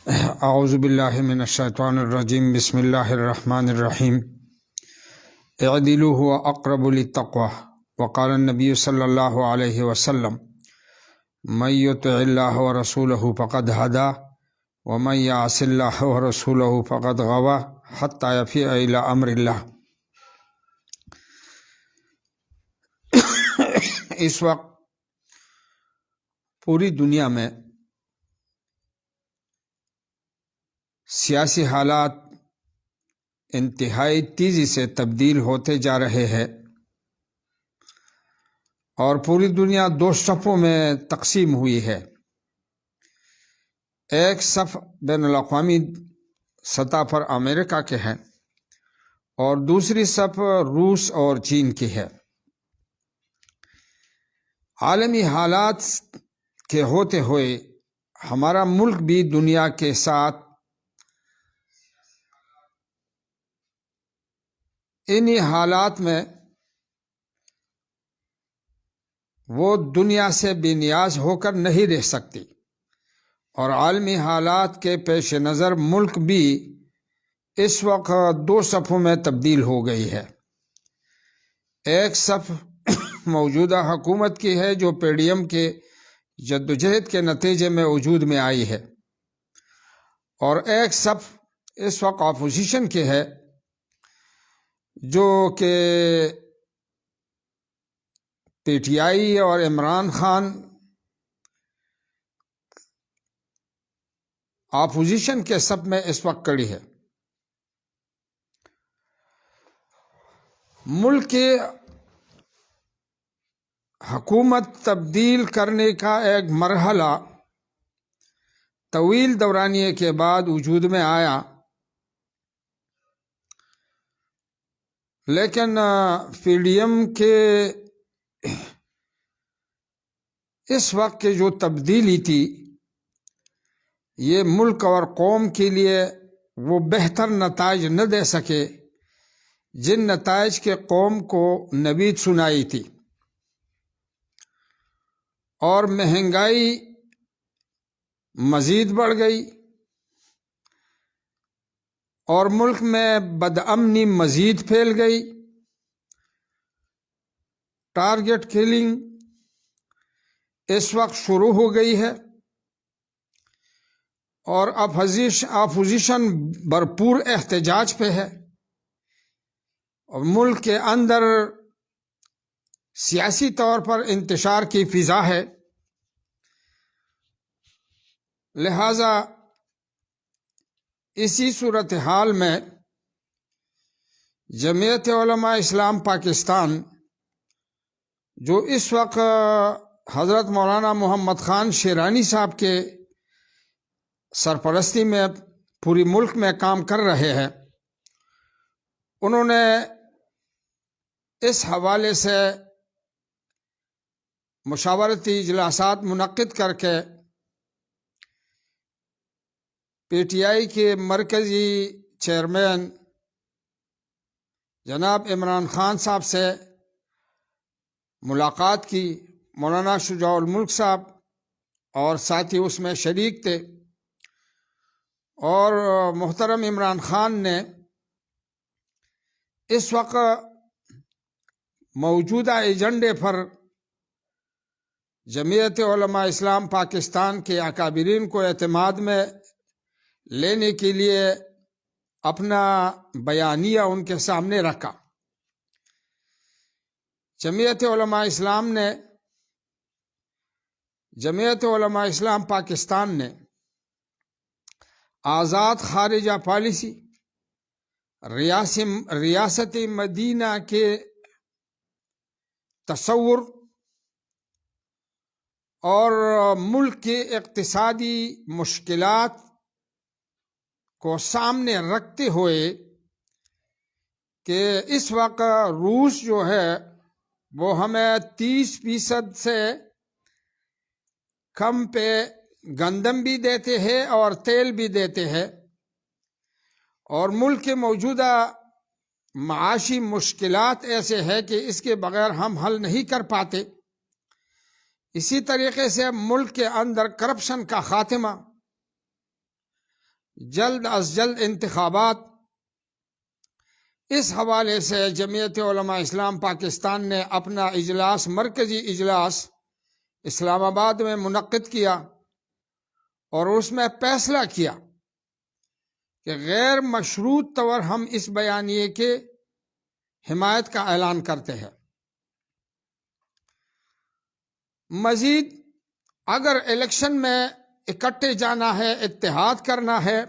اعوذ باللہ من الشیطان الرجیم بسم اللہ الرحمن الرحیم اعدلوا هو اقرب للتقوى وقال النبی صلی اللہ علیہ وسلم من یطع اللہ ورسولہ فقد ہدی ومن یعص اللہ ورسولہ فقد غوی حتی یفیء الی امر اللہ۔ اس وقت پوری دنیا میں سیاسی حالات انتہائی تیزی سے تبدیل ہوتے جا رہے ہیں اور پوری دنیا دو صفوں میں تقسیم ہوئی ہے۔ ایک صف بین الاقوامی سطح پر امریکہ کے ہیں اور دوسری صف روس اور چین کی ہے۔ عالمی حالات کے ہوتے ہوئے ہمارا ملک بھی دنیا کے ساتھ انہی حالات میں وہ دنیا سے بے نیاز ہو کر نہیں رہ سکتی، اور عالمی حالات کے پیش نظر ملک بھی اس وقت دو صفوں میں تبدیل ہو گئی ہے۔ ایک صف موجودہ حکومت کی ہے جو PDM کے جدوجہد کے نتیجے میں وجود میں آئی ہے، اور ایک صف اس وقت اپوزیشن کی ہے جو کہ PTI اور عمران خان اپوزیشن کے صف میں اس وقت کڑی ہے۔ ملک کی حکومت تبدیل کرنے کا ایک مرحلہ طویل دورانیے کے بعد وجود میں آیا، لیکن PDM کے اس وقت کی جو تبدیلی تھی یہ ملک اور قوم کے لیے وہ بہتر نتائج نہ دے سکے جن نتائج کے قوم کو نوید سنائی تھی، اور مہنگائی مزید بڑھ گئی اور ملک میں بدامنی مزید پھیل گئی۔ ٹارگٹ کلنگ اس وقت شروع ہو گئی ہے اور اپوزیشن بھرپور احتجاج پہ ہے، اور ملک کے اندر سیاسی طور پر انتشار کی فضا ہے۔ لہذا اسی صورتحال میں جمعیت علماء اسلام پاکستان جو اس وقت حضرت مولانا محمد خان شیرانی صاحب کے سرپرستی میں پوری ملک میں کام کر رہے ہیں، انہوں نے اس حوالے سے مشاورتی اجلاسات منعقد کر کے PTI کے مرکزی چیئرمین جناب عمران خان صاحب سے ملاقات کی۔ مولانا شجاع الملک صاحب اور ساتھی اس میں شریک تھے، اور محترم عمران خان نے اس وقت موجودہ ایجنڈے پر جمعیت علماء اسلام پاکستان کے اکابرین کو اعتماد میں لینے کے لیے اپنا بیانیہ ان کے سامنے رکھا۔ جمعیت علماء اسلام پاکستان نے آزاد خارجہ پالیسی، ریاست مدینہ کے تصور اور ملک کے اقتصادی مشکلات کو سامنے رکھتے ہوئے کہ اس وقت روس جو ہے وہ ہمیں 30% سے کم پہ گندم بھی دیتے ہیں اور تیل بھی دیتے ہیں، اور ملک کے موجودہ معاشی مشکلات ایسے ہیں کہ اس کے بغیر ہم حل نہیں کر پاتے۔ اسی طریقے سے ملک کے اندر کرپشن کا خاتمہ، جلد از جلد انتخابات۔ اس حوالے سے جمعیت علماء اسلام پاکستان نے اپنا اجلاس، مرکزی اجلاس اسلام آباد میں منعقد کیا اور اس میں فیصلہ کیا کہ غیر مشروط طور ہم اس بیانیے کے حمایت کا اعلان کرتے ہیں۔ مزید اگر الیکشن میں اکٹھے جانا ہے، اتحاد کرنا ہے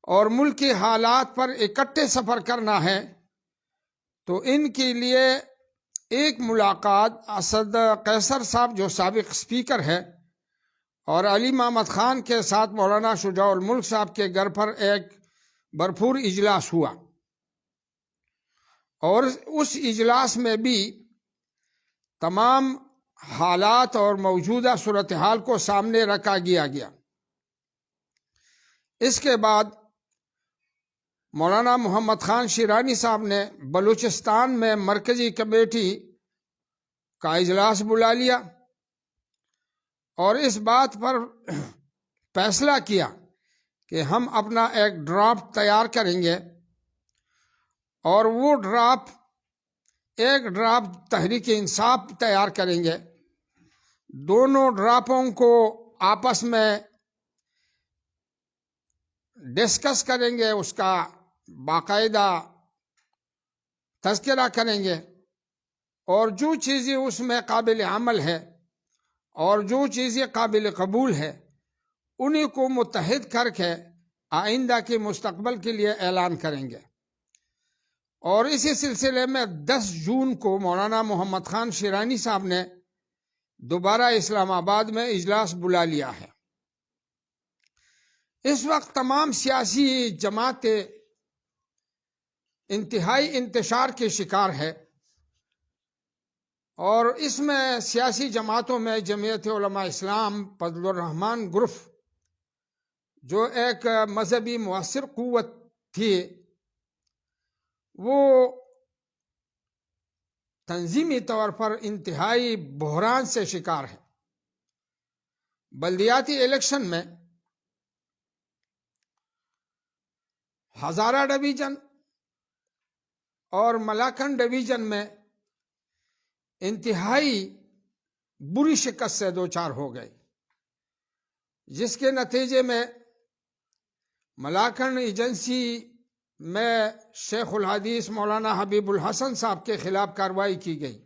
اور ملک کی حالات پر اکٹھے سفر کرنا ہے تو ان کے لیے ایک ملاقات اسد قیصر صاحب جو سابق اسپیکر ہے اور علی محمد خان کے ساتھ مولانا شجاع الملک صاحب کے گھر پر ایک بھرپور اجلاس ہوا، اور اس اجلاس میں بھی تمام حالات اور موجودہ صورتحال کو سامنے رکھا گیا۔ اس کے بعد مولانا محمد خان شیرانی صاحب نے بلوچستان میں مرکزی کمیٹی کا اجلاس بلا لیا اور اس بات پر فیصلہ کیا کہ ہم اپنا ایک ڈرافٹ تیار کریں گے، اور وہ ایک ڈرافٹ تحریک انصاف تیار کریں گے۔ دونوں ڈرافٹوں کو آپس میں ڈسکس کریں گے، اس کا باقاعدہ تذکرہ کریں گے، اور جو چیزیں اس میں قابل عمل ہے اور جو چیزیں قابل قبول ہے انہیں کو متحد کر کے آئندہ کے مستقبل کے لیے اعلان کریں گے۔ اور اسی سلسلے میں 10 جون کو مولانا محمد خان شیرانی صاحب نے دوبارہ اسلام آباد میں اجلاس بلا لیا ہے۔ اس وقت تمام سیاسی جماعتیں انتہائی انتشار کے شکار ہے، اور اس میں سیاسی جماعتوں میں جمعیت علماء اسلام فضل الرحمان گروپ جو ایک مذہبی مؤثر قوت تھی، وہ تنظیمی طور پر انتہائی بحران سے شکار ہے۔ بلدیاتی الیکشن میں ہزارہ ڈویژن اور ملاکنڈ ڈویژن میں انتہائی بری شکست سے دوچار ہو گئے، جس کے نتیجے میں ملاکنڈ ایجنسی میں شیخ الحدیث مولانا حبیب الحسن صاحب کے خلاف کارروائی کی گئی،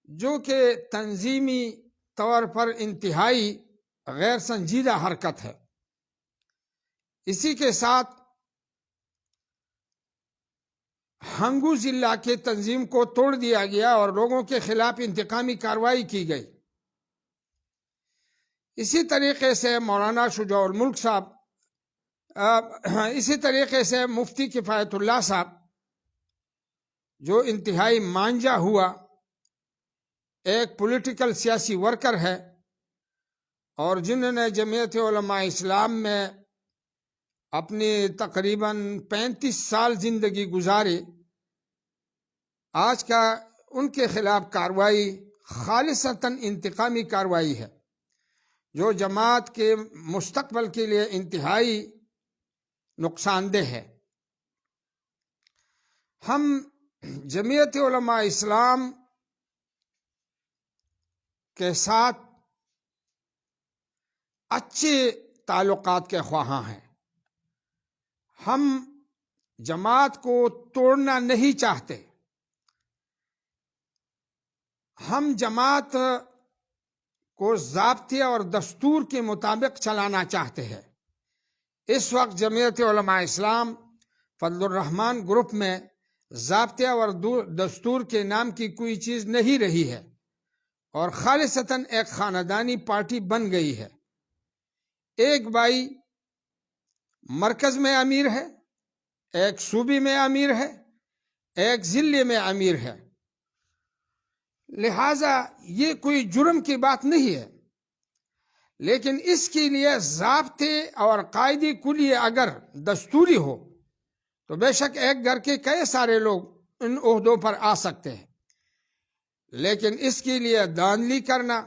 جو کہ تنظیمی طور پر انتہائی غیر سنجیدہ حرکت ہے۔ اسی کے ساتھ ہنگو ضلع کے تنظیم کو توڑ دیا گیا اور لوگوں کے خلاف انتقامی کارروائی کی گئی۔ اسی طریقے سے مولانا شجاع الملک صاحب، اسی طریقے سے مفتی کفایت اللہ صاحب جو انتہائی مانجا ہوا ایک پولیٹیکل سیاسی ورکر ہے، اور جنہوں نے جمعیت علماء اسلام میں اپنی تقریباً 35 سال زندگی گزاری، آج کا ان کے خلاف کارروائی خالصتاً انتقامی کارروائی ہے، جو جماعت کے مستقبل کے لیے انتہائی نقصان دہ ہے۔ ہم جمعیت علماء اسلام کے ساتھ اچھے تعلقات کے خواہاں ہیں۔ ہم جماعت کو توڑنا نہیں چاہتے، ہم جماعت کو ضابطے اور دستور کے مطابق چلانا چاہتے ہیں۔ اس وقت جمعیت علماء اسلام فضل الرحمان گروپ میں ضابطے اور دستور کے نام کی کوئی چیز نہیں رہی ہے، اور خالصتاً ایک خاندانی پارٹی بن گئی ہے۔ ایک بھائی مرکز میں امیر ہے، ایک صوبے میں امیر ہے، ایک ضلع میں امیر ہے، لہذا یہ کوئی جرم کی بات نہیں ہے، لیکن اس کے لیے ضابطے اور قاعدے کلی اگر دستوری ہو تو بے شک ایک گھر کے کئی سارے لوگ ان عہدوں پر آ سکتے ہیں، لیکن اس کے لیے دھاندلی کرنا،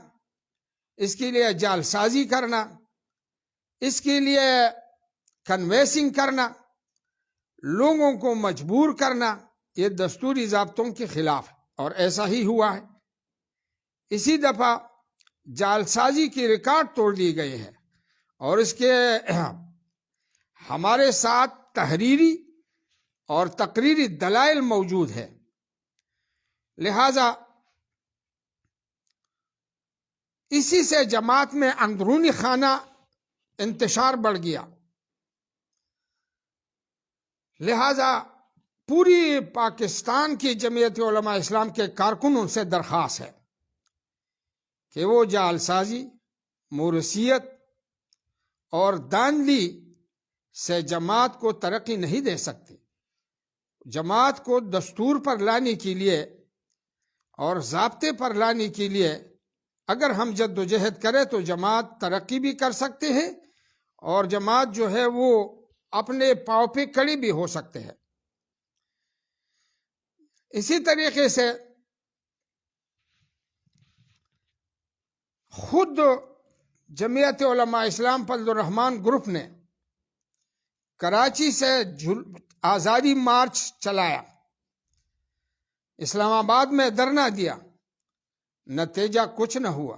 اس کے لیے جعل سازی کرنا، اس کے لیے کنوینسنگ کرنا، لوگوں کو مجبور کرنا، یہ دستوری ضابطوں کے خلاف ہے، اور ایسا ہی ہوا ہے۔ اسی دفعہ جعلسازی کی ریکارڈ توڑ دی گئی ہے، اور اس کے ہمارے ساتھ تحریری اور تقریری دلائل موجود ہے۔ لہذا اسی سے جماعت میں اندرونی خانہ انتشار بڑھ گیا۔ لہذا پوری پاکستان کی جمعیت علماء اسلام کے کارکنوں سے درخواست ہے کہ وہ جعلسازی، موروثیت اور داندلی سے جماعت کو ترقی نہیں دے سکتی۔ جماعت کو دستور پر لانے کے لیے اور ضابطے پر لانے کے لیے اگر ہم جد و جہد کریں تو جماعت ترقی بھی کر سکتے ہیں، اور جماعت جو ہے وہ اپنے پاؤں پہ کھڑی بھی ہو سکتے ہیں۔ اسی طریقے سے خود جمعیت علماء اسلام فضل الرحمان گروپ نے کراچی سے آزادی مارچ چلایا، اسلام آباد میں دھرنا دیا، نتیجہ کچھ نہ ہوا۔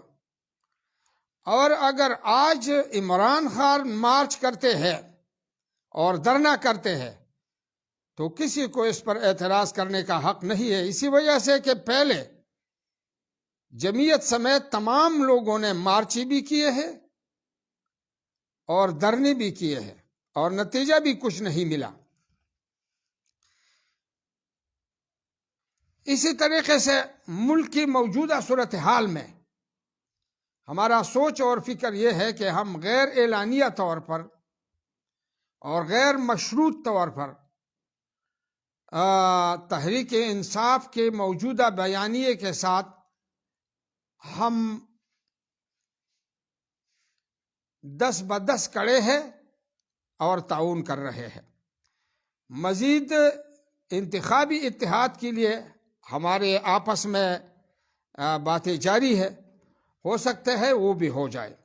اور اگر آج عمران خان مارچ کرتے ہیں اور دھرنا کرتے ہیں تو کسی کو اس پر اعتراض کرنے کا حق نہیں ہے، اسی وجہ سے کہ پہلے جمعیت سمیت تمام لوگوں نے مارچی بھی کیے ہیں اور دھرنے بھی کیے ہیں، اور نتیجہ بھی کچھ نہیں ملا۔ اسی طریقے سے ملک کی موجودہ صورتحال میں ہمارا سوچ اور فکر یہ ہے کہ ہم غیر اعلانیہ طور پر اور غیر مشروط طور پر تحریک انصاف کے موجودہ بیانیے کے ساتھ ہم 10 بدس کڑے ہیں اور تعاون کر رہے ہیں۔ مزید انتخابی اتحاد کے لیے ہمارے آپس میں باتیں جاری ہے، ہو سکتا ہے وہ بھی ہو جائے۔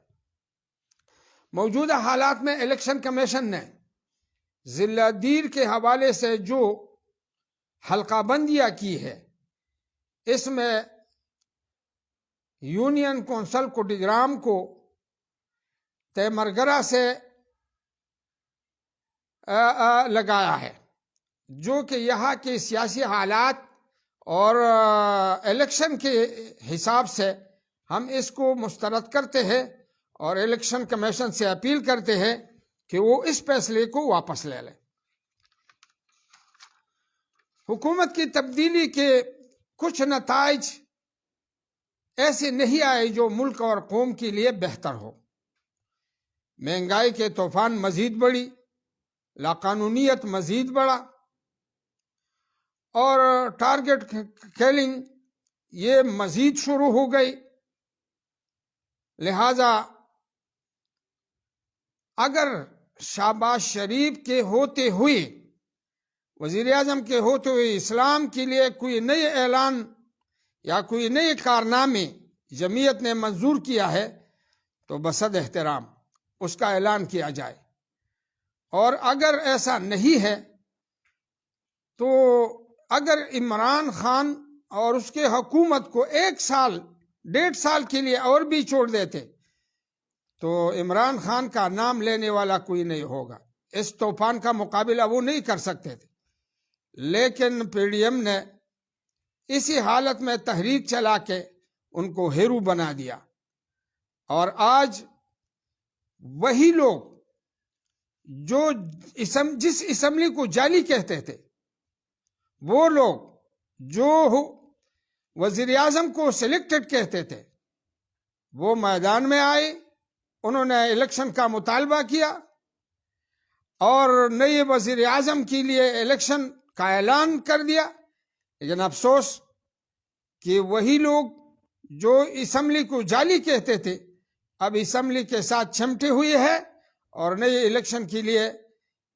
موجودہ حالات میں الیکشن کمیشن نے ضلع دیر کے حوالے سے جو حلقہ بندیاں کی ہے، اس میں یونین کونسل کوٹیگرام کو تیمرگرہ سے لگایا ہے، جو کہ یہاں کے سیاسی حالات اور الیکشن کے حساب سے ہم اس کو مسترد کرتے ہیں، اور الیکشن کمیشن سے اپیل کرتے ہیں کہ وہ اس فیصلے کو واپس لے لیں۔ حکومت کی تبدیلی کے کچھ نتائج ایسے نہیں آئے جو ملک اور قوم کے لیے بہتر ہو۔ مہنگائی کے طوفان مزید بڑھی، لاقانونیت مزید بڑھا، اور ٹارگٹ کیلنگ یہ مزید شروع ہو گئی۔ لہذا اگر شہباز شریف کے ہوتے ہوئے، وزیر اعظم کے ہوتے ہوئے اسلام کے لیے کوئی نئے اعلان یا کوئی نئے کارنامے جمعیت نے منظور کیا ہے تو بصد احترام اس کا اعلان کیا جائے، اور اگر ایسا نہیں ہے تو اگر عمران خان اور اس کے حکومت کو 1 سال 1.5 سال کے لیے اور بھی چھوڑ دیتے تو عمران خان کا نام لینے والا کوئی نہیں ہوگا۔ اس طوفان کا مقابلہ وہ نہیں کر سکتے تھے، لیکن پی ڈی ایم نے اسی حالت میں تحریک چلا کے ان کو ہیرو بنا دیا، اور آج وہی لوگ جو جس اسمبلی کو جعلی کہتے تھے، وہ لوگ جو وزیر اعظم کو سلیکٹڈ کہتے تھے، وہ میدان میں آئے، انہوں نے الیکشن کا مطالبہ کیا اور نئے وزیر اعظم کے لیے الیکشن کا اعلان کر دیا۔ لیکن افسوس کہ وہی لوگ جو اسمبلی کو جعلی کہتے تھے اب اسمبلی کے ساتھ چمٹے ہوئے ہیں، اور نئے الیکشن کے لیے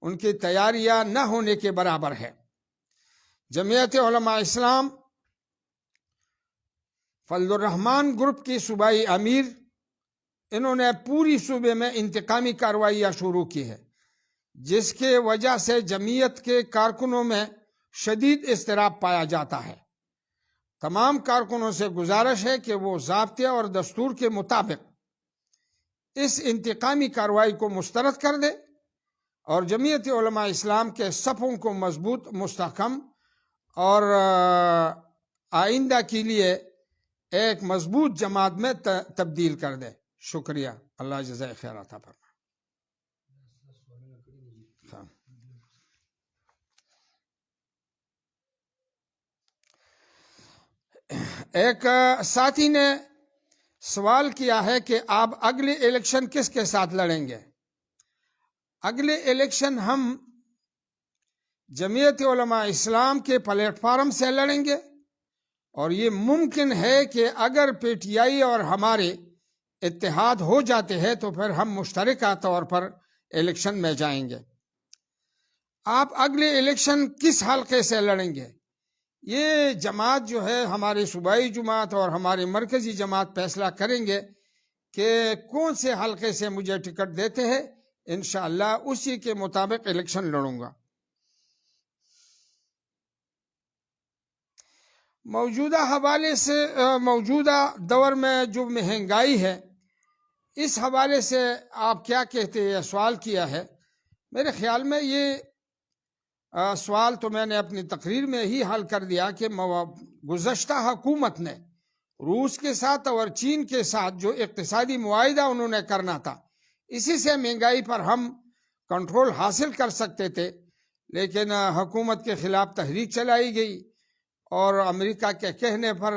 ان کی تیاریاں نہ ہونے کے برابر ہے۔ جمعیت علماء اسلام فضل الرحمان گروپ کی صوبائی امیر انہوں نے پوری صوبے میں انتقامی کارروائیاں شروع کی ہے، جس کے وجہ سے جمعیت کے کارکنوں میں شدید اضطراب پایا جاتا ہے۔ تمام کارکنوں سے گزارش ہے کہ وہ ضابطے اور دستور کے مطابق اس انتقامی کارروائی کو مسترد کر دے اور جمعیت علماء اسلام کے صفوں کو مضبوط، مستحکم اور آئندہ کے لیے ایک مضبوط جماعت میں تبدیل کر دے۔ شکریہ، اللہ جزائے خیر عطا فرمائے۔ ایک ساتھی نے سوال کیا ہے کہ آپ اگلے الیکشن کس کے ساتھ لڑیں گے؟ اگلے الیکشن ہم جمعیت علماء اسلام کے پلیٹ فارم سے لڑیں گے، اور یہ ممکن ہے کہ اگر پی ٹی آئی اور ہمارے اتحاد ہو جاتے ہیں تو پھر ہم مشترکہ طور پر الیکشن میں جائیں گے۔ آپ اگلے الیکشن کس حلقے سے لڑیں گے؟ یہ جماعت جو ہے، ہماری صوبائی جماعت اور ہماری مرکزی جماعت فیصلہ کریں گے کہ کون سے حلقے سے مجھے ٹکٹ دیتے ہیں، انشاءاللہ اسی کے مطابق الیکشن لڑوں گا۔ موجودہ دور میں جو مہنگائی ہے، اس حوالے سے آپ کیا کہتے ہیں؟ سوال کیا ہے۔ میرے خیال میں یہ سوال تو میں نے اپنی تقریر میں ہی حل کر دیا کہ گزشتہ حکومت نے روس کے ساتھ اور چین کے ساتھ جو اقتصادی معاہدہ انہوں نے کرنا تھا، اسی سے مہنگائی پر ہم کنٹرول حاصل کر سکتے تھے، لیکن حکومت کے خلاف تحریک چلائی گئی اور امریکہ کے کہنے پر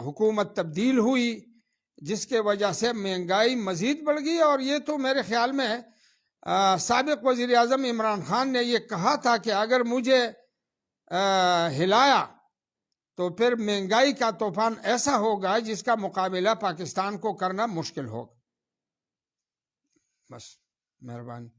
حکومت تبدیل ہوئی، جس کے وجہ سے مہنگائی مزید بڑھ گئی۔ اور یہ تو میرے خیال میں سابق وزیر اعظم عمران خان نے یہ کہا تھا کہ اگر مجھے ہلایا تو پھر مہنگائی کا طوفان ایسا ہوگا جس کا مقابلہ پاکستان کو کرنا مشکل ہوگا۔ بس، مہربانی۔